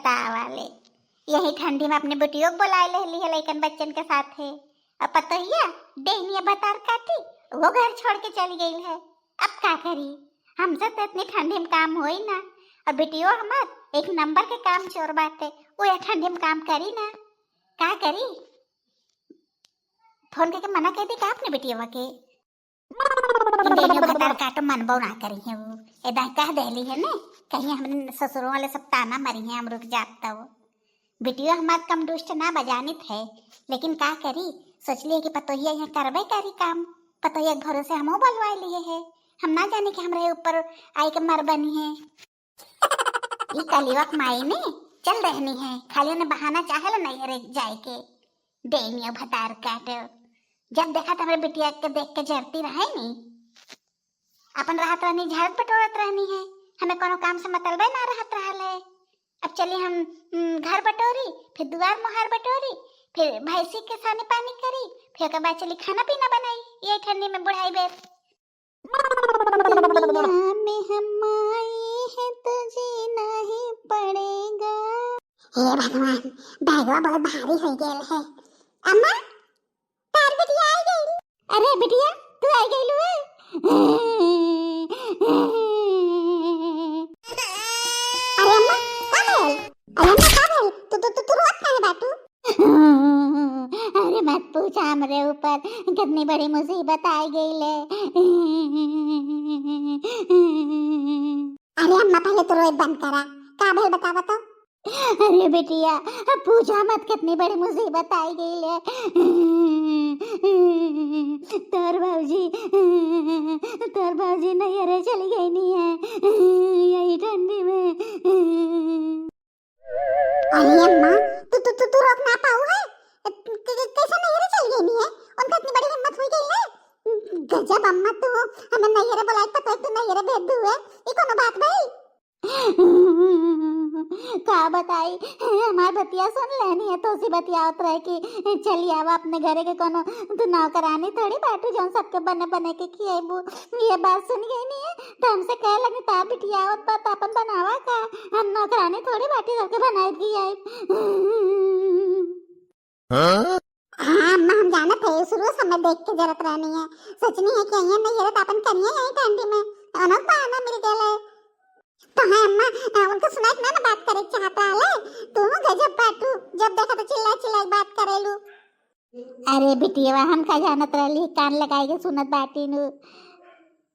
बतावाले यही ठंडी में अपने बुटियों को बुला ले ली है लेकिन बच्चन के साथ है। अब पता ही है डेनिया बतार काटी वो घर छोड़ के चली गई है। अब क्या करी, हमसे तो इतनी ठंडी में काम हो ही ना। और बेटियों हमार एक नंबर के काम चोर बात है, वो या ठंडी में काम करी ना। क्या करी, फोन करके मना कर दी का अपने बेटियों के बतार काटो मन बो ना करी है। वो एदा कह देली है ना कहीं हम ससुरों वाले सब ताना मरी है हम रुक जाता वो। बेटियों हमार कम दुष्ट ना बजानित है लेकिन का करी, सोच लिए कि पतोहिया यहाँ करबे करी काम। पतोहिया के भरोसे हमो बोलवा लिए है, हम ना जाने कि हमारे ऊपर आई के मर बनी है। ये कलिवक माई ने चल रहनी है, खाली उन्हें बहाना चाहे नहीं रे जाए के देनियो भतार काट। जब देखा तो हमारे बिटिया के देख के जरती रहे नहीं, अपन राहत रहनी झाड़ बटोरत रहनी है, हमें कोनो काम से मतलब ना रहत रहल है। अब चलिए हम घर बटोरी, फिर दुआर मोहार बटोरी, फिर भैंसी के सानी पानी करी, फिर के बाद चली खाना पीना बनाई। ये ठंडी में बुढ़ाई बेर में हम आए हैं तो जीना ही पड़ेगा। हे भगवान बैगवा बहुत भारी हो गया है। अम्मा तार बिटिया आ गई। अरे बिटिया तू आ गई लुए। अरे अम्मा तू रोत काहे बाटू? अरे मत पूछ, हमरे ऊपर कितनी बड़ी मुसीबत आ गई ले। अरे अम्मा पहले तो रोए बंद करा, का भेल बतावा तो। अरे बेटिया पूछा मत कितनी बड़ी मुसीबत आई गई ले। तोर भाजी नहीं अरे चली गई नहीं है यही ठंडी में। अरे अम्मा तू रोक ना पाऊ है, कैसे नैहरे चल गई नहीं है? उनका इतनी बड़ी हिम्मत हुई गई है। गजब अम्मा तू हमें नैहरे बुलाई तो तू नैहरे भेज दू है, ये कोनो बात भाई? का बताई हमार बतिया सुन लेनी है तो सी बतिया उतरे कि चलिए अब अपने घरे के कोनो तू नौकरानी थोड़ी बैठू जो सबके बने बने के खिएबू। ये बात सुन गई नहीं है तो हमसे कह लगी ता बिटिया आवत बात अपन बनावा का, हम नौकरानी थोड़ी बैठी सबके बनाए की आई। हाँ अम्मा हम जानत है शुरू से हमें देख के जरूरत रहनी है, सोचनी है कि ये नहीं है तो अपन करिए यही ठंडी में अनक पाना मिल गया तो है। अम्मा उनको सुनाई ना बात करे चाहता है तू गजब बाटू, जब देखा तो चिल्ला चिल्ला बात करेलू। अरे बिटिया हम का जानत रहली कान लगाई के सुनत बाटी नु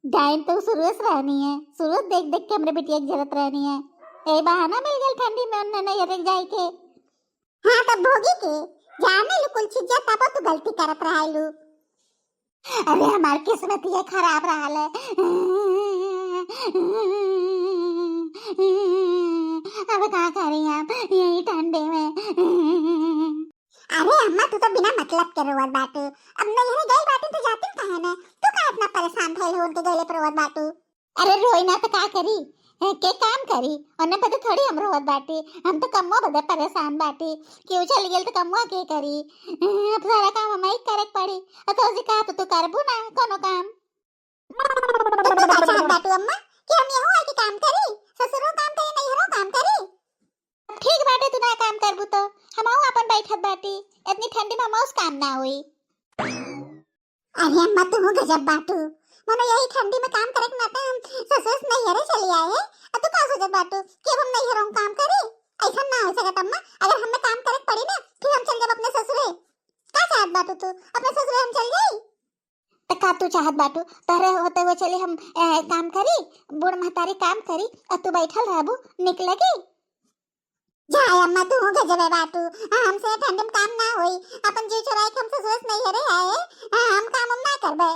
गायन तो शुरुस रहनी है, शुरू देख देख के हमरे बिटिया की जरूरत रहनी है। ए बहाना मिल गई ठंडी में उन्ने नहीं रह जाए के। हां तब भोगी के जाने लू कुल चीज तब तू गलती करत रहलू। अरे हमार किस्मत ये खराब रहल है। अब क्या करें आप यही ठंडे में? अरे अम्मा तू तो बिना मतलब के रोवत बाटू, अब नहीं गई बाटू तो जाती कहां ना, तू का इतना परेशान थैल होन के गले पर रोवत बाटू? अरे रोई ना तो का करी के काम करी उन्हें पता थोड़ी हम रोवत बाटी, हम तो कम्मो बदे परेशान बाटी, क्यों चली गेल तो कम्मो के करी। अब सारा काम हमें ही करे पड़ी तो उसी का तो करबू ना कोनो काम। अच्छा बाटू अम्मा कि हम यहू है कि काम करी, ससुरो काम करे नहीं हरो काम करी। ठीक बाटे तू ना काम करबू तो हम आऊ अपन बैठत बाटी, इतनी ठंडी में मौस काम ना हुई। अरे अम्मा तू गजब बाटू, मनो यही ठंडी में काम करे ना हम ससुर नहीं हरे चली आए अब तू का सोचत बाटू कि हम नहीं हरो काम करी? ऐसा ना हो सकत अम्मा, अगर हमें काम करे पड़ी ना फिर हम चल जाब अपने ससुरे। का चाहत बाटू तू अपने ससुरे हम चल जाई? का तू चाहत बाटू तहरे होते हुए चले हम काम करी, बूढ़ महतारी काम करी और तू बैठल रहबू निकलेगी? जाए अम्मा तू गजब है बाटू, हमसे ठंड में काम ना होई, अपन जी चुराए के हम ससुर नहीं हरे आए, हम काम हम ना करबे।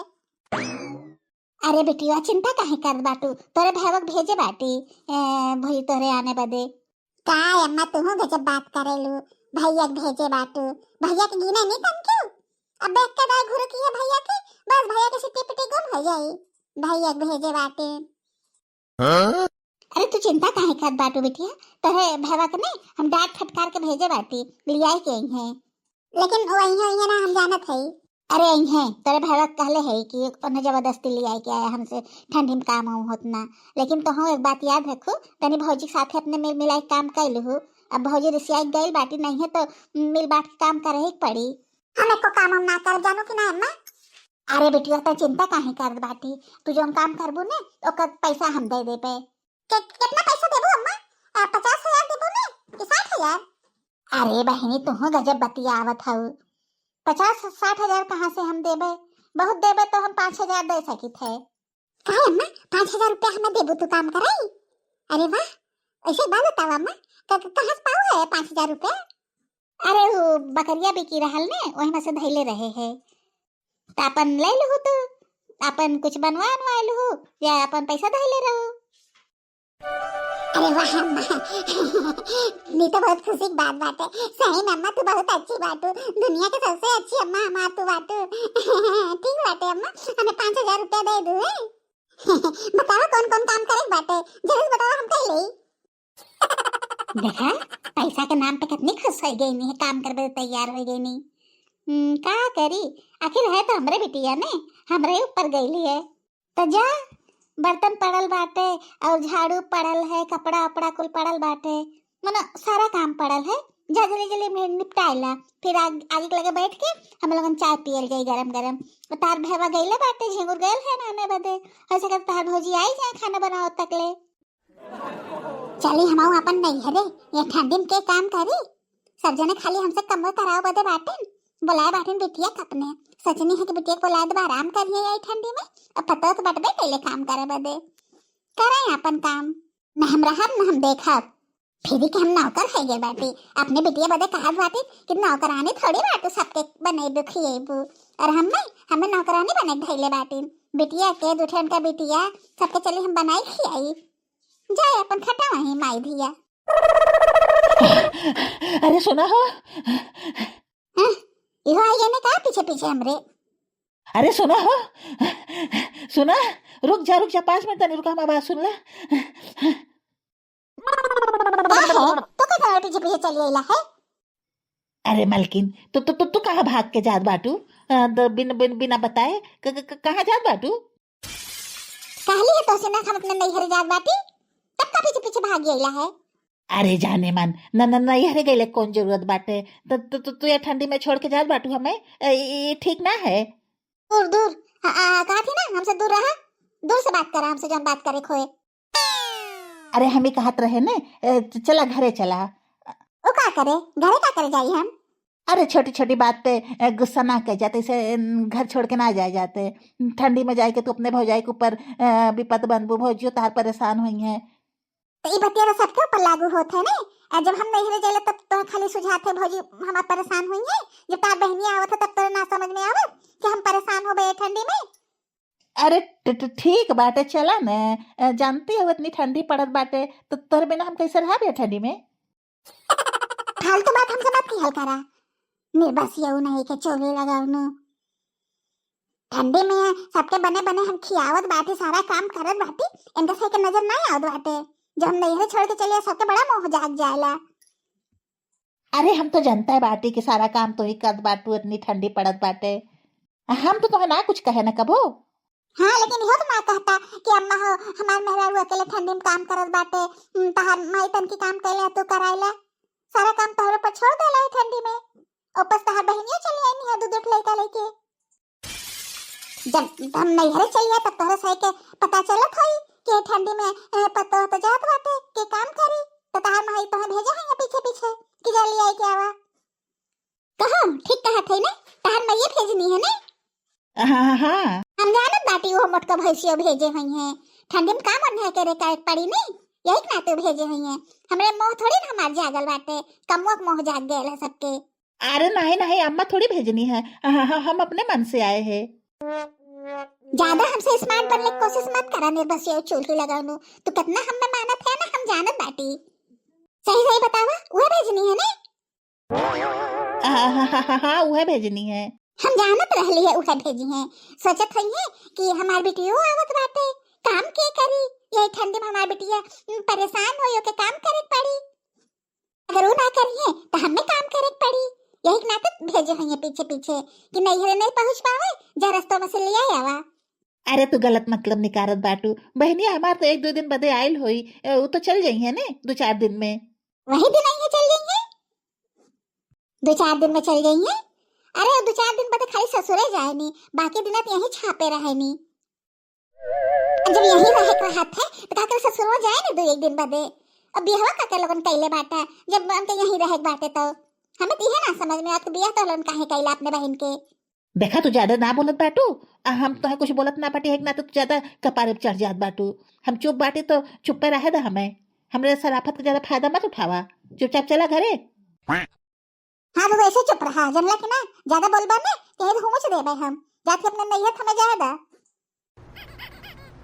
अरे बेटिया चिंता काहे कर बाटू, तोरे भैवक भेजे बाटी भई तोरे आने बदे। का अम्मा तू गजब बात करेलू, भैया भेजे बाटू, भैया के गिने नहीं तन क्यों? अब बैठ के दाई घुर की है भैया की, बस भैया के सिट्टी पिटी गुम हो जाई, भैया भेजे बाटे। हां अरे तू चिंता काहे कर बाटू बिटिया, तोरे भैया के नहीं हम डांट फटकार के भेजे बाटी लियाई के हैं, लेकिन वही ना हम जानत है। अरे है तेरे भैया कहले है कि उन्हें जबरदस्ती लियाई के आया हमसे ठंडी में काम होत ना, लेकिन तो एक बात याद रखो तनी भौजी के साथे अपने मिल मिलाई काम कैलू अब भौजी रिसिया गई बाटी नहीं है तो मिल बाट के काम करे ही पड़ी। हम एको काम हम ना कर जानो कि ना अम्मा। अरे बेटिया तो चिंता काहे कर बाटी, तू जो काम करबू ने ओकर पैसा हम दे दे पे। कितना पैसा देबू अम्मा? 50,000 देबू ने कि 60,000? अरे बहनी तू गजब बतियावत हऊ। 50-60,000 कहाँ से हम देबे? बहुत देबे तो हम 5,000 दे सकित है। काहे अम्मा 5,000 रुपया हमें देबू तू काम कराई? अरे वाह, ऐसे बात बतावा अम्मा, कहाँ से पाऊ है 5,000 रुपया? अरे वो बकरिया बिकी रहल ने वही में से धैले रहे है तो अपन ले लहू, तो अपन कुछ बनवा लहू या अपन पैसा धैले रहो। अरे वाह अम्मा नी तो बहुत खुशी की बात बात है। सही में अम्मा तू बहुत अच्छी बात हो, दुनिया के सबसे अच्छी अम्मा हमार तू बात हो। ठीक बात है अम्मा, हमें 5,000 रुपया दे दू। बताओ कौन कौन काम करे बाटे, जरूर बताओ हम कर ले। देखा पैसा के नाम पे कितनी खुश हो गई नहीं, काम करबे तैयार हो गई नहीं। का करी, आखिर है तो हमरे बिटिया ने, हमरे ऊपर गईली है। तो जा बर्तन पड़ल बाटे और झाड़ू पड़ल है, कपड़ा उपड़ा कुल पड़ल बाटे, मना सारा काम पड़ल है। जा जल्दी जल्दी निपटाइला, फिर आगे लगे बैठ के हम लोगन चाय पियल गई गरम गरम। तार भैया गईले बाटे, झिंगुर गईल है नाने बदे, ऐसे कर तार भौजी आई जाए खाना बनाओ तकले। चली हम अपन नहीं है रे, ये ठंडी में के काम करी, सब जने खाली हमसे कमर कराओ बदे बाटे बुलाए बाटे बिटिया कपने। सचनी है कि बिटिया को लाद बार आराम करिए यही ठंडी में, अब पता तो बटबे कैले काम करे बदे करे अपन काम। न हम रहब न हम देखब, फिर के हम नौकर है गे बाटी अपने बिटिया बदे कहा बाटी कि नौकरानी थोड़ी बाटू सबके बनेबू खिएबू, और हमें नौकरानी बने धैले बाटी बिटिया के दूठन का बिटिया सबके चली हम बनाई खियाई जाए अपन खटा वहीं माई धिया। अरे सुना हो, इहो आई ने कहा पीछे पीछे हमरे। अरे सुना हो, सुना, रुक जा 5 मिनट तनी रुक, हम आवाज सुन ला। तो क्या पीछे पीछे चली आइला है? अरे मलकिन तू कहाँ भाग के जात बाटू, बिना बताए कहाँ जात बाटू? कहली है तो से ना हम अपने नैहर जात बाटी, तब का पीछे पीछे भाग गईला है। अरे जाने मन नैहर गईले कौन जरूरत बाटे, तू ये ठंडी में छोड़ के जात बाटू हमें, ये ठीक ना है। दूर दूर कहा थी ना हमसे दूर रहा, दूर से बात करा हमसे, जब बात करे खोए। अरे हम ही कहत रहे ने, चला घरे चला। वो का करे, घरे का करे जाई हम? अरे छोटी छोटी बात पे गुस्सा ना कर जाते, इसे घर छोड़ के ना जाए जाते। ठंडी में जाए के तू अपने भौजाई के ऊपर विपत बनबू, भौजियो तार परेशान हुई है। तो ये बतिया तो सबके ऊपर लागू होते है ने, जब हम नैहरे जाइले तब तो खाली सुझाते भौजी हम परेशान हुई है, जब तार बहनियां आवत है तब तो ना समझ में आवत कि हम परेशान हो गए ठंडी में। अरे ठीक बाटे, चला न, जानती हो इतनी ठंडी पड़त बाटे तो तोर बिना हम कैसे रहा बे ठंडी में। फालतू बात हमसे मत कहल करा, निर्बस यू नहीं के चोली लगाउनु। ठंडी में सबके बने बने हम खियावत बाटी, सारा काम करत बाटी, इनका सही के नजर नहीं आवत बाटे। जब हम नैहरे छोड़ के चलिए सबके बड़ा मोह जाग जाएला। अरे हम तो जनता है बाटी के सारा काम तो ही कर बाटू, इतनी ठंडी पड़त बाटे, हम तो तुम्हें ना कुछ कहे न कबो। हाँ लेकिन यह तो ना कहता कि अम्मा हो हमार मेहरारू अकेले ठंडी में काम करत बाटे, तहार माई तन की काम कैले तो कराइला, सारा काम तोहरे पर छोड़ देला है ठंडी में। वापस तहार बहनियां चली आई है दूध लइका लेके। जब हम नैहरे चलिए तब तोहरे सही के पता चलत होई कि ठंडी में पत्तो तो जात बाटे के काम करी, तो तहार माई तोहे भेजे हैं पीछे पीछे कि जल्दी आई के आवा। कहो ठीक कहत है ना, तहार माई भेजनी है ना। हाँ हम जानत बाटी वो मोटका भैंसियो भेजे हुई हैं, ठंडी में काम है करे का पड़ी नहीं, यही ना तो भेजे हुई हैं। हमरे मोह थोड़ी ना हमार जागल बाटे, कमुआ के मोह जाग गए सबके। अरे नहीं अम्मा थोड़ी भेजनी है, हम अपने मन से आए हैं। ज्यादा हमसे स्मार्ट बनने की कोशिश मत करा, निर्बस ये चूल्ही लगाऊनु तो कितना हमें मानत है ना, हम जानत बाटी। सही सही बतावा वो भेजनी है ना? हाँ वह भेजनी है, हम जानत रहली है उहे भेजी है। सोचत हई है कि हमार बिटियो आवत बाटे, काम के करी, यही ठंडी में हमार बिटिया परेशान होयो के काम करे पड़ी, अगर वो ना करिए तो हमें काम करे पड़ी, यही नाते भेजे हई पीछे पीछे कि नैहरे नहीं पहुंच पावे, जा रास्ता में से ले आवा। अरे तू गलत मतलब निकारत बाटू, बहनी हमार तो 1-2 दिन बदे आयल होई, वो तो चल जाई है ने 2-4 दिन में। वही दिन आई है चल गई है, 2-4 दिन में चल गई है। अरे 2-4 दिन बाद खाली ससुरे जाए नी, बाकी दिन यही छापे रहे नी। जब यही रहे के हाथ है तो का कर ससुरवा जाए नी 2-1 दिन बादे। अब बियाह का कर लोगन कैले बाटा, जब हमके यही रहे बाटे तो हमें तो ना समझ में आत बियाह तो लोगन काहे कैला अपने बहन के। देखा तू ज्यादा ना बोलत बाटू, हम तो कुछ बोलत ना बाटे, है ना तो तू ज्यादा कपारे पे चढ़ जात बाटू। हम चुप बाटे तो चुप पे रहे दा, हमें हमरे शराफत का ज्यादा फायदा मत उठावा, चुपचाप चला घरे। हाँ तो वैसे चुप रहा, जनला के ना ज्यादा बोलबा ना कहे तो हुमुच देबे हम, जाके अपने नैहर हमें जाए दा।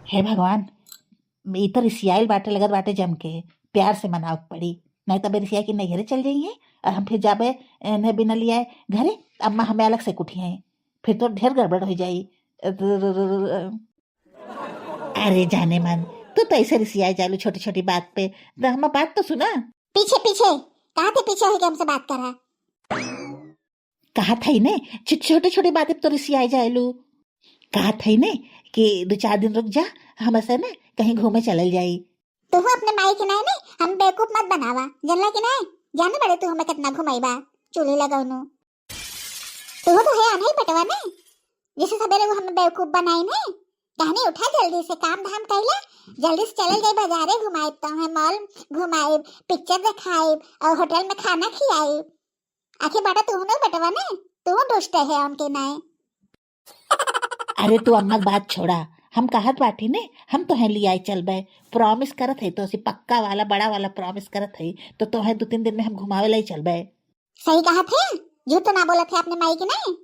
हे भगवान, ई तो रिसियाइल बाटे लगत बाटे, जम के प्यार से मनाव पड़ी, नहीं तो रिसिया की नैहरे चल जाइए और हम फिर जाबे इन्हें बिना लिया घरे। अम्मा हमें अलग से कुटी है, फिर तो ढेर गड़बड़ हो जाई। अरे जाने मन, तू तो ऐसे रिसिया जालू छोटी छोटी बात पे, तो हम बात तो सुना। पीछे पीछे कहाँ थे, पीछे हो के हमसे बात करा। कहा था ही ने छोटी छोटी बातें तो रिसिया जालू। कहा था ही ने कि 2-4 दिन रुक जा, हम ऐसे ना कहीं घूमे चल जाई। तू अपने माई के नहीं हम बेवकूफ मत बनावा, जनला के नहीं जाने बड़े तू हमें कितना घुमाईबा चूल्हे लगाऊनु। तू तो है नहीं पटवा नहीं, जैसे सवेरे वो हमें बेवकूफ बनाई नहीं। कहानी उठा जल्दी से, काम धाम कैला, जल्दी से चले जाए बाजारे, घुमाए तो है मॉल घुमाए, पिक्चर दिखाए और होटल में खाना खियाए। आखिर बाटा तू नहीं पटवा नहीं, तू दुष्ट है उनके नहीं। अरे तू अम्मा बात छोड़ा, हम कहत बाटी ने, हम तो है लिया चल बे, प्रॉमिस करत है तो उसी पक्का वाला बड़ा वाला प्रॉमिस करत है, तो है 2-3 दिन में हम घुमावे लाई चल बे। सही कहा थे, झूठ तो ना बोला थे अपने माई के नहीं।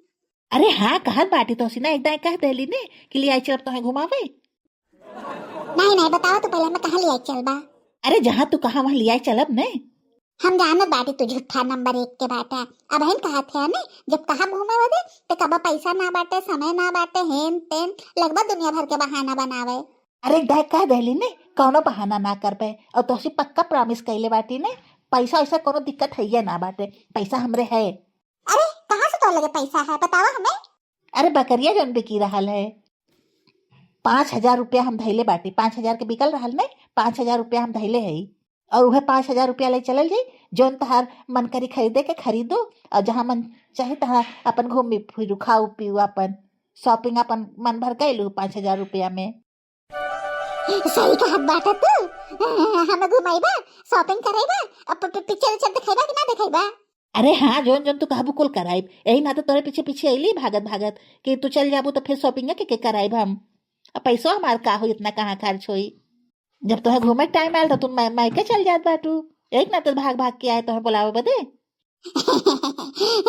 अरे हाँ कहत बाटी तो ना एकदम कह देली ने कि लिया चल तो है घुमावे। नहीं नहीं बताओ तो पहले मैं कहाँ लिया चल बा। अरे जहाँ तू कहा वहाँ लिया चलब ने। हम जानत बाटी तू झूठा नंबर 1 के बाटा। अब हम कहा थे ने जब कहा घूमे वदे तो कबा पैसा ना बाटे, समय ना बाटे, हेन तेन लगभग दुनिया भर के बहाना बनावे। अरे डाय कह देली ने कौनो बहाना ना कर पे, और तो पक्का प्रॉमिस कैले बाटी ने, पैसा ऐसा कोनो दिक्कत है ना बाटे, पैसा हमरे है। अरे कहाँ से तो लगे पैसा है बतावा हमें। अरे बकरिया जन बिकी रहल है, 5,000 रुपया हम धैले बाटी, 5,000 के बिकल रहल ने, 5,000 रुपया हम धैले है, और वह 5,000 रुपया ले चलल जाई, जोन तहार मन करी खरीदे के खरीदो, और जहाँ मन चाहे तहाँ अपन घूमी फिरू खाऊ पीऊ, अपन शॉपिंग अपन मन भर कैलू 5,000 रुपया में। सही कहा बाटा तू, हमें घुमाईबा, शॉपिंग कराईबा, अब पिक्चर दिखाईबा कि ना दिखाईबा। अरे हाँ, जोन जोन तू कहबू कुल कराइब, यही ना तो तोरे पीछे पीछे अली भागत भागत कि तू चल जाबू तो फिर शॉपिंग के कराइब हम। अब पैसो हमार का हो, इतना कहाँ खर्च होई। जब तुम्हें घूमे टाइम आयल तो तुम मायके चल जात बाटू, एक ना तो भाग भाग के आए तुम्हें बुलावे बदे।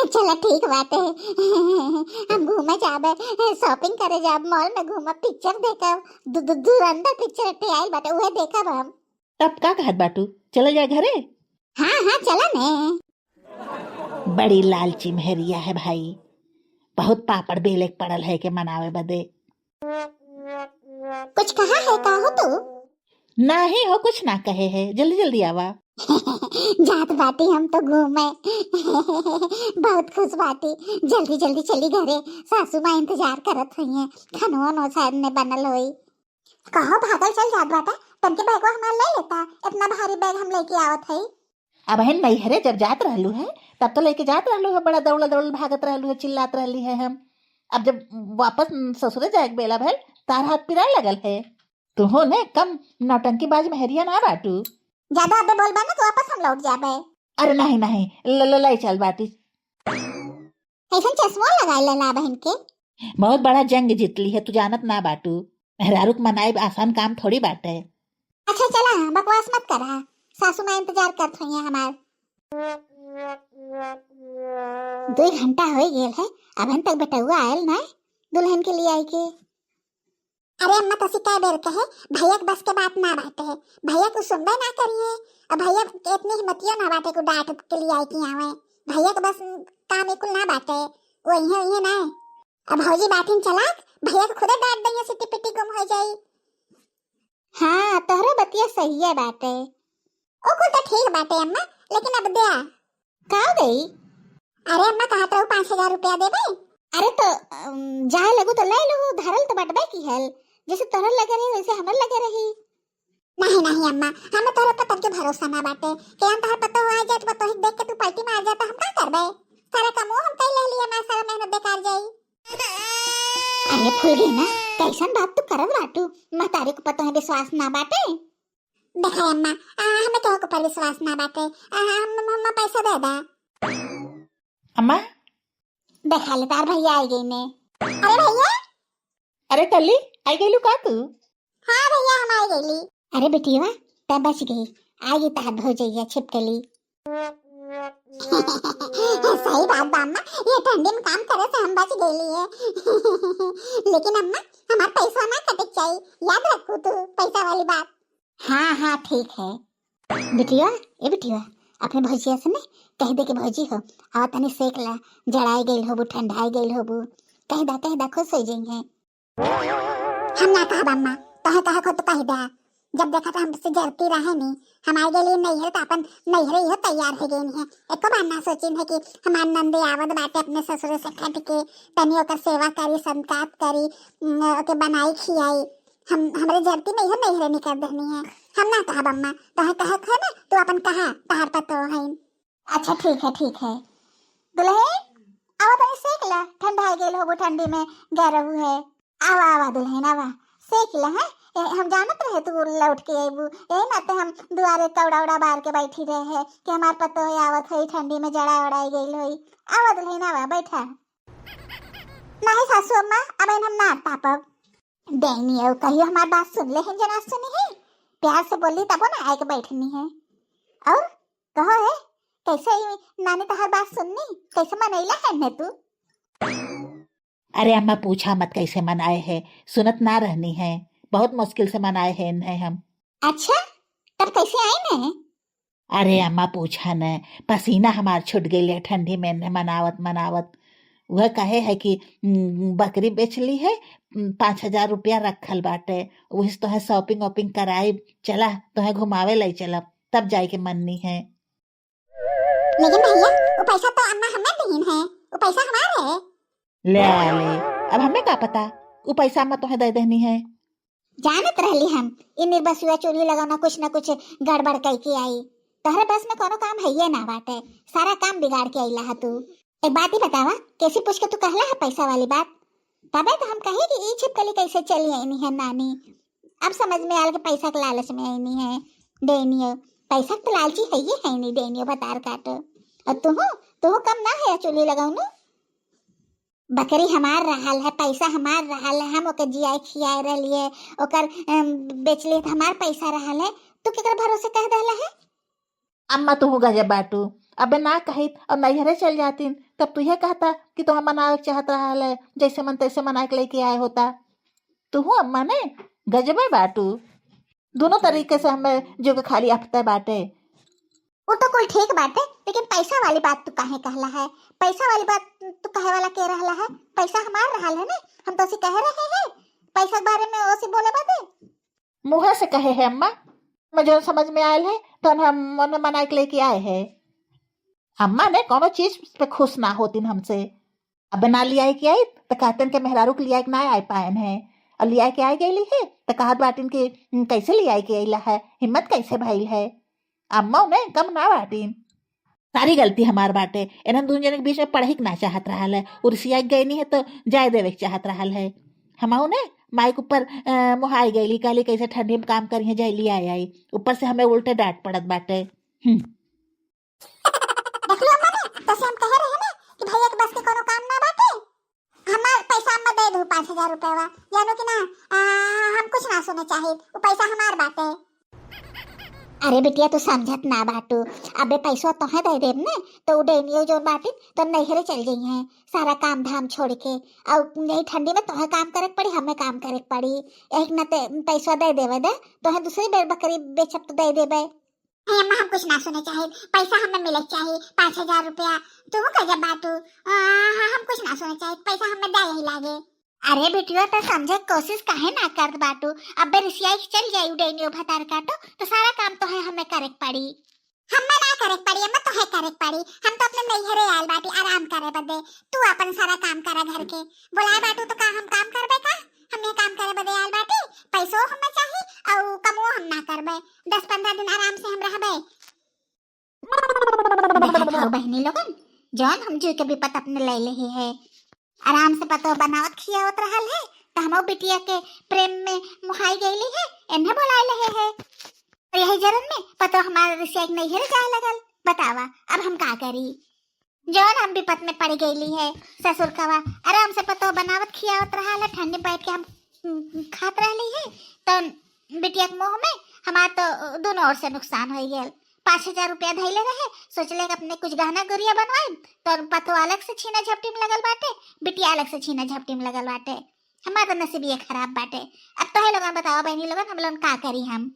चलो ठीक बात है, हम घूमे जाबे, शॉपिंग करे जाब, मॉल में घूमा, पिक्चर देखब, धुरंधर पिक्चर पे आइल बाटे उहे देखब हम। तब का कहत बाटू, चल जाए घरे। हाँ हाँ चला ने। बड़ी लालची मेहरिया है भाई, बहुत पापड़ बेले पड़ल है के मनावे बदे। कुछ कहा है का हो तू? नहीं हो, कुछ ना कहे है, जल्दी जल्दी आवा। जात बाटी हम तो घूमे, बहुत खुश बाटी, जल्दी जल्दी चली घरे, सासू माँ इंतजार करत हुई है, खनवा नो शायद ने बनल होई। कहो भागल चल जात बाटा, तनके बैगवा हमार ले लेता, इतना भारी बैग हम लेके आवत है। अब है नैहरे जब जात रहलू है तब तो लेके जात रहलू है, बड़ा दौड़ दौड़ भागत रहलू है, चिल्लात रहली है हम। अब जब वापस ससुरे जाए बेला भैल तार हाथ पिराए लगल है, तू हो ने कम नौटंकी बाज मेहरिया ना बाटू। ज्यादा अबे बोलबा ना तो वापस हम लौट जाबे। अरे नहीं नहीं, ले चल बाटी। ऐसा चश्मा लगा लेला बहन के, बहुत बड़ा जंग जीतली है, तू जानत ना बाटू, मेहरारूक मनाई आसान काम थोड़ी बाटे। अच्छा चला बकवास मत करा, सासू माँ इंतजार करत हुई है हमार। 2 घंटा हो गेल है, अबन तक बेटुआ आयल ना दुल्हन के लिए आई के। अरे अम्मा तसी कह बेर कहे भैया के बस के बात ना बाटे, भैया को सुनबे ना करिए, अब भैया इतनी हिम्मतियों ना बाटे को डांट के लिए आई की आवे, भैया के बस काम इकुल ना बाटे, वो इहे ना। अब भौजी बाटिन चलाक, भैया को खुदे डांट देंगे, सिटी पिटी गुम हो जाई। हाँ तोहरा बतिया सही है बाटे, ओ कुल तो ठीक बाटे अम्मा, लेकिन अब दे का गई। अरे अम्मा कहा तो 5,000 रुपया देबे। अरे तो जाए लगू तो ले लो, धरल तो बटबे की हल, जैसे तोहर लगे रही वैसे हमर लगे रही। नहीं नहीं अम्मा, हमें तोरे पतन के भरोसा ना बाटे कि हम तोहर पतो आ जाए तो ही देख के तू पार्टी में आ जाता हम का करबे। सारा काम हम तय ले लिए, हमारा सारा मेहनत बेकार जाई। अरे फूल गई ना, कैसन बात तू करब लाटू, मैं तारे को पतो है विश्वास ना बाटे। देखा अम्मा, हमें तो को पर विश्वास ना बाटे, हम पैसा दे दा। अम्मा, देखा ले तार भैया आई गई ने। अरे भैया, अरे कल्ली आई गई का तू? हाँ भैया हम आई गई। अरे बेटिया तब बच गई, आई तार भौजैया छिपकली। सही बात अम्मा, ये ठंडी में काम करे से हम बच गई है। लेकिन अम्मा हमारा पैसा ना कटे चाहिए, याद रखो तू पैसा वाली बात। हाँ हाँ ठीक है। बिटिया ए बिटिया, अपने भौजिया से ने कह दे के भौजी हो और तनी सेक ला, जड़ाई गई होबू ठंडाई गई होबू, कह दा खुश हो जाएंगे। हम ना कहब अम्मा, कहे को तो कह दा, जब देखा तो हमसे जरती रहे नहीं, हमारे के लिए नहीं है तो अपन नहीं है ये तैयार हो गई है। एको बार ना सोचिन है कि हमार नंदे आवत बाटे अपने ससुर से कट के तनी ओकर सेवा करी, संताप करी, ओके बनाई खियाई, हमरे जरती नहीं है निकर देनी है। हम ना कहब अम्मा, कहे है ना तू अपन कहा तहार पतो है। अच्छा ठीक है दुल्हन, आवा तनी सेक ला, ठंडा हो गेल होबो, ठंडी में गरम है। आवा दुल्हन आवा सेक ला है, हम जानत रहे तू लौट के आबू, यही ना तो हम दुआरे कौड़ा उड़ा बार के बैठी रहे है कि हमार पतो है आवत है ठंडी में जड़ा उड़ाई गई होई। आवा दुल्हन आवा बैठा। नहीं सासू अम्मा, अब हम ना पापब देनी है, कहियो हमार बात सुन ले हैं जना सुनी है, प्यार से बोली तब ना आके बैठनी है। और कहो है कैसे नानी तहार बात सुननी, कैसे मनैला है ने तू? अरे अम्मा पूछा मत कैसे मनाए है, सुनत ना रहनी है, बहुत मुश्किल से मनाए हैं इन्हें हम। अच्छा तब कैसे आए ने? अरे अम्मा पूछा न, पसीना हमार छूट गई है ठंडी में इन्हें मनावत। वह कहे है कि बकरी बेच ली है, 5,000 रुपया रखल बाटे, वही तो है शॉपिंग वॉपिंग कराई, चला तो है घुमावे लाई चलब, तब जाए के मननी है। लेकिन भैया वो पैसा तो अम्मा हमें दीन है, वो पैसा हमारे है। ले अब हमें क्या पता वो पैसा अम्मा तुम्हें दे देनी है। जानत रहली हम इन निर्बसुआ चोरी लगाना कुछ ना कुछ गड़बड़ करके आई, तोहरे बस में कोनो काम है ये ना बाटे, सारा काम बिगाड़ के आईला है तू। एक बात ही बतावा, कैसी पूछ के तू कहला है पैसा वाली बात, तबे तो हम कहे कि ई छिपकली कैसे चली आईनी है नानी। अब समझ में आल के पैसा के लालच में आईनी है, देनी है पैसा तो लालची है ये है नहीं, देनी है बतार काटो। और तू कम ना है चोली लगाऊनु, बकरी हमार रहल है, पैसा हमार रहल है, हम ओके जियाए खियाए रहिए, ओकर बेचले तो हमार पैसा रहल है, तू केकर भरोसे कह देला है? अम्मा तू गजब बाटू, अबे ना कही और नैहरे चल जाती तब तू ये कहता कि तुम्हें मनावे चाहत रहा है, जैसे मन तैसे मना के लेके आए होता। तू अम्मा ने गजबे बाटू, दोनों तरीके से हमें जो खाली अफते बाटे। वो तो कोई ठीक बात है, लेकिन पैसा वाली बात तू काहे कहला है? पैसा वाली बात तू कहे वाला के रहला है? पैसा हमार रहल है ना, हम तो उसे कह रहे हैं पैसा के बारे में ओसी बोले बाते मुँह से कहे है अम्मा, मुझे समझ में आयल है तो हम उन्हें मना के लेके आए हैं। अम्मा ने कोनो चीज पे खुश ना होती हमसे, अब ना लिया के आई तो कहते के मेहरारू के लिया ना आ पाए हैं, और लिया के आई गई है तो कहत बाटिन के कैसे लिया के अला है, हिम्मत कैसे भइल है। अम्मा उन्हें कम ना बाटिन, सारी गलती हमार बाटे, इन्हें दोनों जने के बीच में पढ़े ना चाहत रहा है, उर्सिया गई नहीं है तो जाय देवे के चाहत रहा है। हम उन्हें माइक ऊपर मुहाई गई, कहली कैसे ठंडी में काम करी है, जैली आई ऊपर से हमें उल्टे डांट पड़त बाटे। तो हम कह रहे हैं ना कि भैया के बस के कोनो काम ना बाटे, हमार पैसा अम्मा दे दो 5,000 रुपया, जानो कि ना हम कुछ ना सुने चाहिए, वो पैसा हमार बाटे। अरे बिटिया तू समझत ना बाटू, अबे पैसा तोहे दे देब ने तो उडेनियो जो बाटी तो नैहरे चल गई हैं, सारा काम धाम छोड़ के, और नहीं ठंडी में तोहे काम करे पड़ी, हमें काम करे पड़ी, एक ना पैसा दे देवे दे तोहे दूसरी बेर बकरी बेचब तो दे देबे। अम्मा हम कुछ ना सुने चाहिए, पैसा हमें मिले चाहिए 5,000 रुपया, तू कह बाटू हम कुछ ना सुने चाहिए, पैसा हमें दे ही लागे। अरे बेटिया तो समझे कोशिश काहे ना कर बाटू, अब रिसियाई चल जाई उडेनियो भतार काटो तो सारा काम तो है हमें करे पड़ी, हमें ना करे पड़ी, हमें तो है करे पड़ी, हम तो अपने नैहरे आयल बाटी आराम करे बदे, तू अपन सारा काम करा घर के, बोलाए बाटू तो का हम काम करबे का, हमें काम करे बदे आयल बाटी, पैसो हमें चाहिए और कमो हम ना करबे, 10-15 दिन आराम से हम रहबे। देखत हो बहनी लोगन, जौन हम जी के विपत अपने ले ले है, आराम से पतो बनावत खियावत रहल है, तो हमो बिटिया के प्रेम में मुहाई गईली है, एन्हे बुलाए लहे है। और यही जरन में पतो हमारे रिश्ते नहीं है जाए लगल। बतावा अब हम का करी, जौन हम विपत में पड़ गईली है। ससुर कवा आराम से पतो बनावत खियावत रहल है, ठंडी बैठ के हम खात रहली है, तो बिटिया के मुंह में हमार तो दोनों ओर से नुकसान हो गया। 5,000 रुपया धैले रहे, सोचले कि अपने कुछ गहना गुड़िया बनवाए, तो पतो अलग से छीना झपटी में लगल बाटे, बिटिया अलग से छीना झपटी में लगल बाटे। हमारा तो नसीब ये खराब बाटे। अब तो है लोगन बताओ बहनी लोगन, हम लोगन का करी हम।